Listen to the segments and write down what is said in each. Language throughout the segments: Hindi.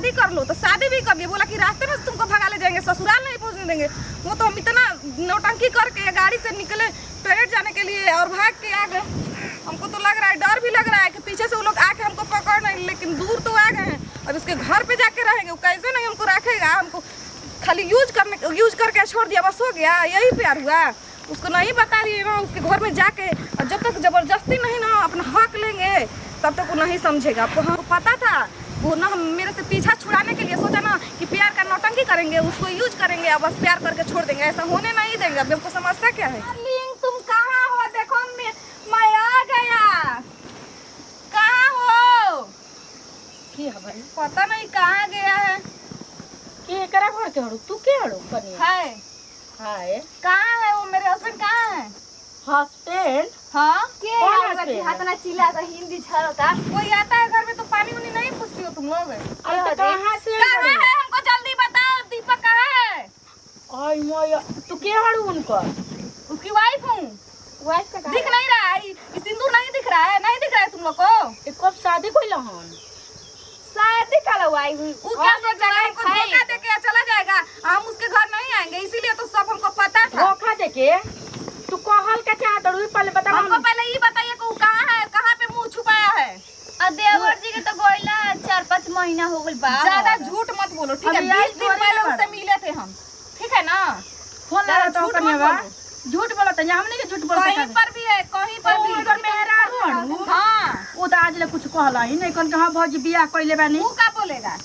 शादी कर लो, तो शादी भी कर लिया। बोला कि रास्ते में तुमको भगा ले जाएंगे, ससुराल नहीं पहुंचने देंगे। वो तो हम इतना नौटंकी करके गाड़ी से निकले टॉयलेट जाने के लिए और भाग के आ गए। हमको तो लग रहा है, डर भी लग रहा है कि पीछे से वो लोग आके हमको पकड़ नहीं, लेकिन दूर तो आ गए हैं। अब उसके घर पे जाके रहेंगे, वो कैसे नहीं हमको रखेगा। हमको खाली यूज करके छोड़ दिया, बस हो गया, यही प्यार हुआ। उसको नहीं बता रही है ना, उसके घर में जाके, और जब तक जबरदस्ती नहीं ना अपना हक लेंगे तब तक वो नहीं समझेगा। आपको हमको पता था, वो ना मेरे से पीछा छुड़ाने के लिए सोचा ना कि प्यार का नौटंकी करेंगे, उसको यूज करेंगे और बस प्यार करके छोड़ देंगे। ऐसा होने नहीं देंगे। अभी हमको समस्या क्या है? तुम कहाँ हो? देखो मैं आ गया। कहाँ हो? भाई पता नहीं कहाँ गया है। के करा घर के हड़ू तू के हड़ू कनिया है हाय कहाँ है वो? मेरे हस्बैंड कहाँ है? हस्बैंड हाँ के हाथ ना चिल्ला तो हिंदी झरता। कोई आता है घर में तो पानी उनी नहीं पूछती हो तुम लोग? अरे तो कहां से कहाँ है? हमको जल्दी बताओ, दीपक कहाँ है? आई मोया तू के हड़ू उनको? उसकी वाइफ हूँ। वाइफ का दिख नहीं रहा है? ये सिंदूर नहीं दिख रहा है? नहीं दिख रहा है तुम लोग को? कब शादी कोई लहन शादी करवाई हुई। वो क्या सोचा है हमको धोखा दे के चला जाएगा, हम उसके घर नहीं आएंगे, इसीलिए तो सब हमको पता था। धोखा दे के तू कहल के चाहत हड़ू पहले बता। हमको पहले ये बताइए कि वो कहाँ है, कहाँ पे मुंह छुपाया है? और देवर जी के तो गोइला 4-5 महीना हो गइल बा। ज्यादा झूठ मत बोलो, ठीक है? 20 दिन पहले उससे मिले थे हम, ठीक है ना? फोन लगा तो कनिया झूठ बोलत है, हमने के झूठ बोलत है। कहीं पर भी है, कहीं पर भी। उनकर मेहरा हड़ू हाँ, ओ तो आज ले कुछ कहला ही नहीं कन कहां भौजी बियाह कइले बानी। वो का बोलेगा?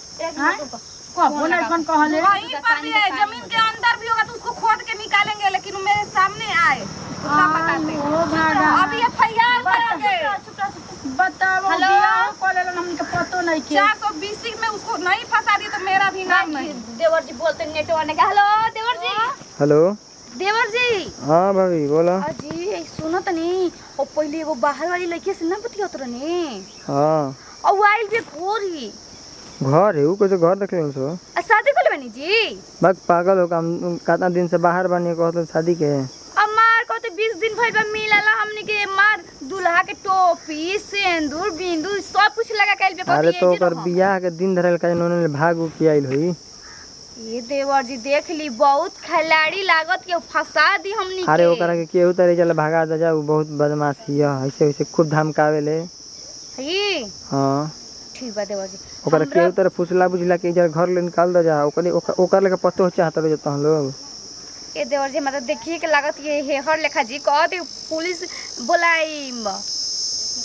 कबो नहीं कन कहले। कहीं पर भी है, जमीन के अंदर भी होगा तो उसको खोद के निकालेंगे, लेकिन वो मेरे सामने आए उसका बताते। ओ भागा अभी एफआईआर करेंगे। बताओ बियाह कइले हमके पतो नहीं के। 420 में उसको नहीं फंसा दी तो मेरा भी नाम नहीं। देवर जी बोलते नेटवा ने कहा हेलो देवर जी। हेलो देवर जी। हाँ भाभी बोला। अजी सुनो तनी, ओ पहले वो बाहर वाली लड़की से ना बतियात रहनी। हाँ और वाइल भी घोरी घर है, कैसे घर देख ले सो? शादी कर बनी जी। बस पागल हो काम, कितना दिन से बाहर बनी कहत शादी के। अब मार को तो 20 दिन भइल बा मिलला हमने के। मार दूल्हा के टोपी सिंदूर बिंदु सब कुछ लगा के आइल बे। अरे तो ओकर बियाह के दिन धरल का इन्होंने भाग के आइल होई। ये देवर जी देख ली, बहुत खिलाड़ी लागत के फंसा दी हमनी के। अरे ओकरा के केहू तरह चल भागा दे जा, बहुत बदमाशी है, ऐसे ऐसे खूब धमकावेले। ये हाँ ठीक बा देवर जी। ओकरा केहू तरह फुसला बुझला के इधर घर ले निकाल दे जा। ओकर लेके पतो चाहत रह जता हम लोग। ये देवर जी मतलब देखिए के लागत ये हेहर लेखा जी कहत पुलिस बुलाईम।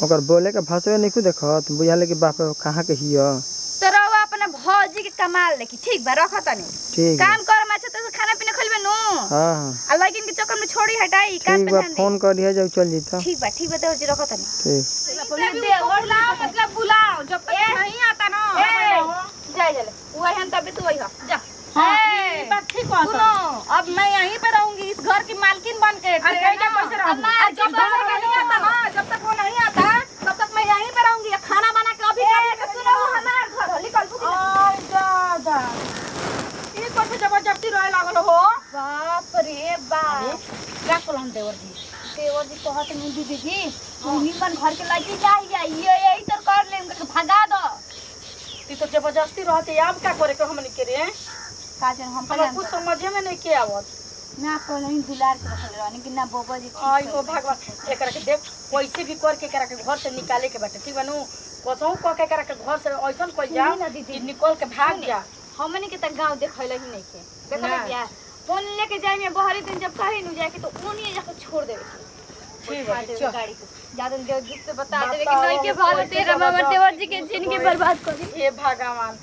ओकर बोले के भाषा नहीं को देखत, बुझाले कि बाप कहाँ के हिया। तो रवा अपना भौजी के कमाल लेकी ठीक बा रखत तनी। ठीक काम कर माछे तो खाना पीना खइबे नो। हां आ लेकिन के चक्कर में छोड़ी हटाई काम ठीक पे बा, ध्यान दे। फोन कर दिया जाओ चल जीता। ठीक बा देवर जी रखत तनी। ठीक बुलाओ मतलब बुलाओ, जब तक नहीं आता ना। जा जा वो हन तब तू वही जा। हां बात ठीक बात। सुनो, अब मैं यहीं पे रहूंगी इस घर की मालकिन बन के। अरे ऐसा कैसे रहूं? जब तक वो नहीं आता ना, जब तक वो नहीं आता तब तक मैं यहीं पे रहूंगी। खाना बना के अभी सुनो हमार घर हली कल को। आई दादा ई कैसे जबरदस्ती रहे लागल हो? बाप रे बाप। क्या कहलन देवर जी? देवर जी कहत नहीं दीदी जी तुम मन घर के लगी जाइए यही तो कर ले भगा दो। ई तो जबरदस्ती रहते अब क्या करे के हमनी के रे? काजन हम हमरा कुछ समझे में नहीं के आवत। ना कहलनी दुलार के रखल रहनी कि ना बोबा जी। आई हो भगवान एकरा के देख कैसे भी करके एकरा के घर से निकाले के बाटे ठीक बनू। कसौ क के एकरा के घर से ऐसन कोई जा कि निकल के भाग जा। हमनी के त गांव देखैला ही नहीं के देखल क्या फोन लेके जाए में बहरी दिन जब कहीं न जाए के तो ओनिए जाके छोड़ देवे के। ठीक है चल गाड़ी को ज्यादा देव जी से बता देवे कि नहीं के भाग तेरा बाबा देवर जी के जिंदगी बर्बाद करी। हे भगवान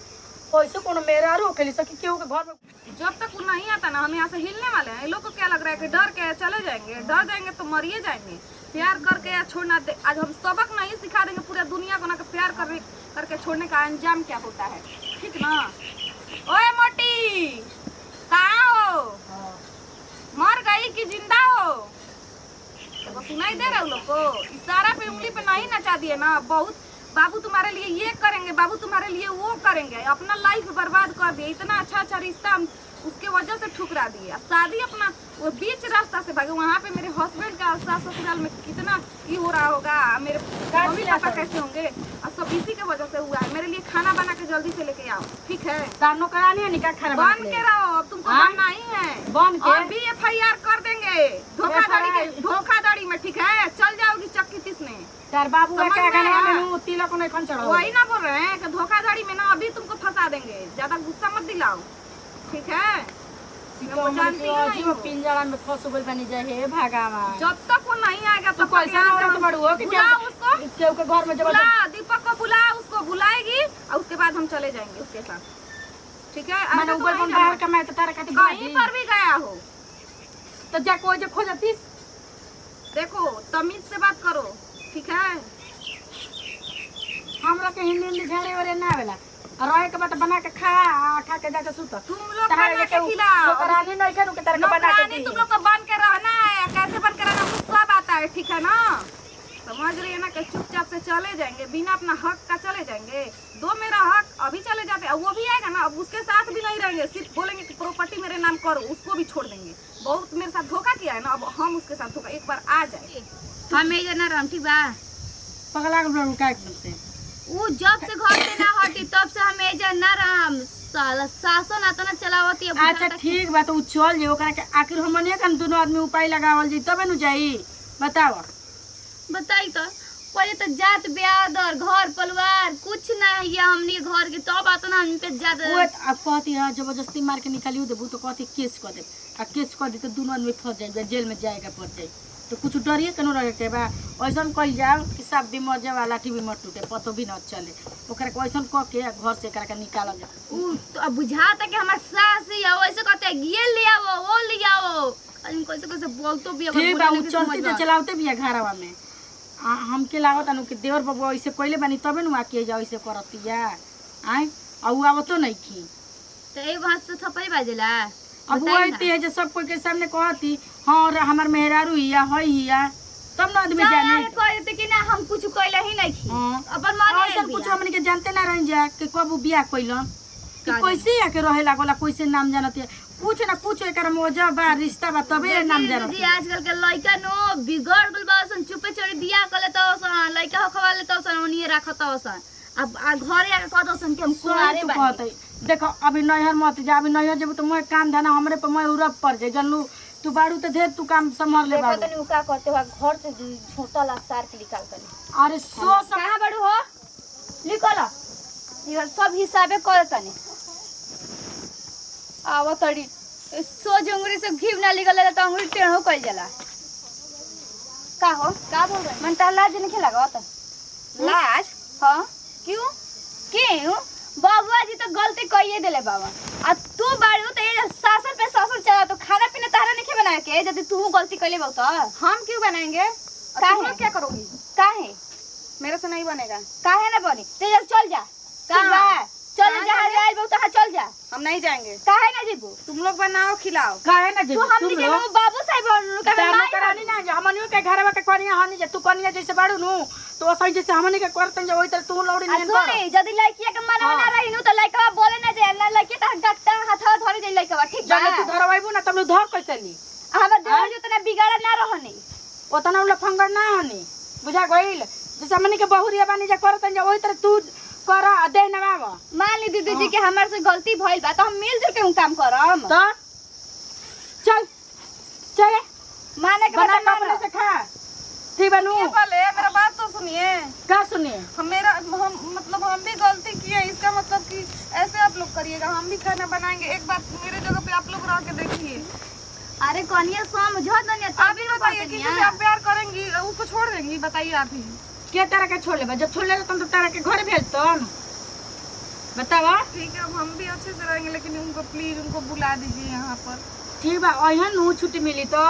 कैसे कोनो मेरा रोकली सकी केहू के घर में। जब तक वो नहीं आता ना, हम यहाँ से हिलने वाले हैं। लोग को क्या लग रहा है कि डर के चले जाएंगे? डर जाएंगे तो मरिए जाएंगे। प्यार करके या छोड़ना दे, आज हम सबक नहीं सिखा देंगे पूरे दुनिया को ना कि प्यार करके छोड़ने का अंजाम क्या होता है, ठीक ना? ओए मोटी कहाँ हो? मर गई कि जिंदा हो? तो सुनाई दे रहा है लोग को? इशारा पे उंगली पे नहीं नचा दिए ना। बहुत बाबू तुम्हारे लिए ये करेंगे, बाबू तुम्हारे लिए वो करेंगे, अपना लाइफ बर्बाद कर दिए। इतना अच्छा अच्छा रिश्ता हम उसके वजह से ठुकरा दिए। अब शादी अपना वो बीच रास्ता से भागे, वहाँ पे मेरे हस्बैंड का सास ससुराल में कितना ये हो रहा होगा, मेरे मम्मी पापा कैसे होंगे, और सब इसी के वजह से हुआ है। मेरे लिए खाना बना के जल्दी से लेके आओ, ठीक है? तानो करानी है निकाह खाना बन के रहो, अब तुमको बनना ही है। बन के और भी FIR कर देंगे धोखाधड़ी में, ठीक है? चल जाओगी चक्की पीसने। तार बाबू समझ का में गाना आया? में तिलक नहीं खन चढ़ो। वही ना बोल रहे हैं कि धोखाधड़ी में ना अभी तुमको फंसा देंगे, ज्यादा गुस्सा मत दिलाओ, ठीक है? तो जानती नहीं हो पिंजरा में फंस गइल बनी जाए हे भगवान। जब तक वो नहीं आएगा तो तब कैसा औरत बड़ू हो कि बुलाओ उसको, केहू के घर में बुला दीपक को, बुला उसको, बुलाएगी और उसके बाद हम चले जाएंगे उसके साथ, ठीक है? मैंने ऐसे तो ऊपर नहीं कौन जाना। बाहर कमाए तो तारा खातिर कहीं पर भी गया हो तो जा कोई जो खोजतीस। देखो तमीज से बात करो, ठीक है? हमरा के हिंदी झाड़े वाले ना आवेला और रहे के बात बना के खा के जाके सुत। तुम लोग बना के खिलाओ, नौकरानी नहीं करू के तारा के बना के नौकरानी दी। तुम लोग को बन के रहना है, कैसे बन के रहना मुझको सब आता है, ठीक है ना? समझ रही है ना कि चुपचाप से चले जाएंगे, बिना अपना हक का चले जाएंगे। दो मेरा हक, अभी चले जाते, अब वो भी आएगा ना, अब उसके साथ भी नहीं रहेंगे, सिर्फ बोलेंगे कि प्रॉपर्टी मेरे नाम करो, उसको भी छोड़ देंगे। बहुत मेरे साथ धोखा किया है ना, अब हम उसके साथ धोखा, एक बार आ जाए हम ए जना राम ठीक बा। पगला के लोग का से उ जब से घर से ना हटी तब से हम ए जना राम साला शासन आता ना चलावती है। अच्छा ठीक बा तो उ चल जे ओकरा के आखिर हमने कन दोनों आदमी उपाय लगावल जी तबे नु जाई। बताओ बताई तो पहले तो जात ब्यादर घर परिवार कुछ ना है ये हमनी के घर के, तब आता ना हम पे ज्यादा वो अब कहती है जबरदस्ती मार के निकालियो देबू तो कहती केस कर दे, आ केस कर दे तो दोनों आदमी फंस जाए, जेल में जाएगा पड़ जाए। तो कुछ डरिए कनो रहे के बा ऐसा कल जाओ कि सब भी मर जाए, लाठी भी मर टूटे, पतो भी न चले, ओकरा के ऐसा कह के घर से एकरा के निकाल जा। उ तो अब बुझाता कि हमार सास ही है, वैसे कहते ये ले आओ वो ले आओ, कैसे कैसे बोलतो भी अगर ठीक बा बुरा उ नहीं चलती तो चलावते भी है घरवा में। हमके लागत अनु के देवर बाबू ऐसे कोइले बानी तबे नु आके जाओ ऐसे करतिया आय औ आवतो नहीं की तो एगो हाथ से थप्पड़ बाजेला। अब वो आती है जो सब कोई के सामने कहती हां हमार मेहरारू हिया होई हिया तब न आदमी जाने कहते कि ना हम कुछ कइला ही नहीं थी हां अपन मन ऐसा कुछ हमनी के जानते ना रह जा कि कब बियाह कइलन कि कैसे आके रहे लागला कैसे नाम जानत है कुछ ना कुछ एकर मौजा बा रिश्ता बा तबे नाम जानत जी। आजकल के लइका नो बिगड़ गइल बा, सन चुपे चोरी बियाह कर लेता सन, लइका हो खवा लेता सन, ओनिए राखत सन। अब घरे आके कहत सन कि हम कुंवारे तो बानी। कहते देखो अभी नैहर मत जा, अभी नैहर जब तो मैं काम धना हमरे पे मैं उरब पड़ जाए जानलू तू बाड़ू तो ढेर तू काम संभाल ले बाड़ू। तनी उका करते हो घर से छोटा ला सार के निकाल कर। अरे सो कहां बड़ू हो निकल, ये सब हिसाबे कर तनी आवा तड़ी सो जंगरी से घी ना निकल तो अंगुरी टेढ़ो कइल जाला। का हो का बोल रहे मन ता लाज नहीं लगावत लाज? हां क्यों क्यों बाबूआ जी तो गलती कइए देले बाबा, आ तू बाड़ू तो ये सासन पे सासन चला तो खाना पीना तारा नहीं बना के यदि तू गलती कइले बाऊ तो हम क्यों बनाएंगे? काहे? तुम लोग क्या करोगी? काहे मेरे से नहीं बनेगा। काहे ना बनी तेज चल जा कहां चल जा आइल बाऊ तो चल जा, हम नहीं जाएंगे। काहे ना जीबू तुम लोग बनाओ खिलाओ। काहे ना तू जे हमनी के बाबू साहब का माई करानी ना जे हमनियो के घरवा के कनिया हनी जे तू कनिया जैसे बाड़ू नु तो असई जैसे हमनी के करतन जे ओई तरह तू लौड़ी नहीं कर। सुनी जदी लड़किया के मन ना रही नु तो लड़का बोले ना जे ना लड़की त डक्टा हाथ धरे जे लड़का ठीक बा। जब तू धरवाइबू ना तब धर कैसे ली हमर देवर जो तना बिगाड़ा ना रहनी ओतना लफंगर ना हनी बुझा गइल जैसे हमनी के बहुरिया बानी जे करतन जे ओई तरह तू कर दे ना बाबा। मान ली दीदी जी के हमर से गलती भइल बा तो हम मिलजुल के काम करम तो चल चले माने के बना बता कपड़े से खा ठीक बनू। ये पहले मेरा बात तो सुनिए। का सुनिए हम मतलब हम भी गलती किए, इसका मतलब कि ऐसे आप लोग करिएगा, हम भी खाना बनाएंगे। एक बार मेरे जगह पे आप लोग रह के देखिए। अरे कनिया समझो दनिया आप ही बताइए किसी से आप प्यार करेंगी उसको छोड़ देंगी? बताइए आप ही। के तरह के छोड़ ले जब छोड़ ले तुम तो तरह के घर भेज तो बतावा। ठीक है, अब हम भी अच्छे से रहेंगे, लेकिन उनको प्लीज उनको बुला दीजिए यहाँ पर। ठीक बा अहन नु छुट्टी मिली तो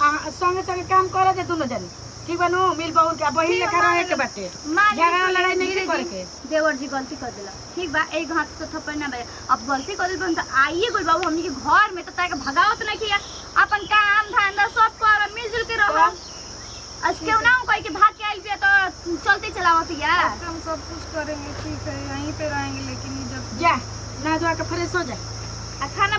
संगे संगे काम करे दे दोनों जन ठीक बा नु मिल बहुर के बही लेकर रहे के बाटे झगड़ा लड़ाई नहीं के करे के। देवर जी गलती कर देला ठीक बा, एक हाथ से थप्पड़ ना बजे अब गलती कर देल तो आइए गोल बाबू हमनी के घर में तो ताके भगावत नहीं किया, अपन काम धंधा सब कर मिलजुल के रहो। आज क्यों ना कोई के भाग के आइल पे तो चलते चलावत यार। हम सब कुछ करेंगे, ठीक है, यहीं पे रहेंगे, लेकिन जब जा ना धोआ के फ्रेश हो जा आ खाना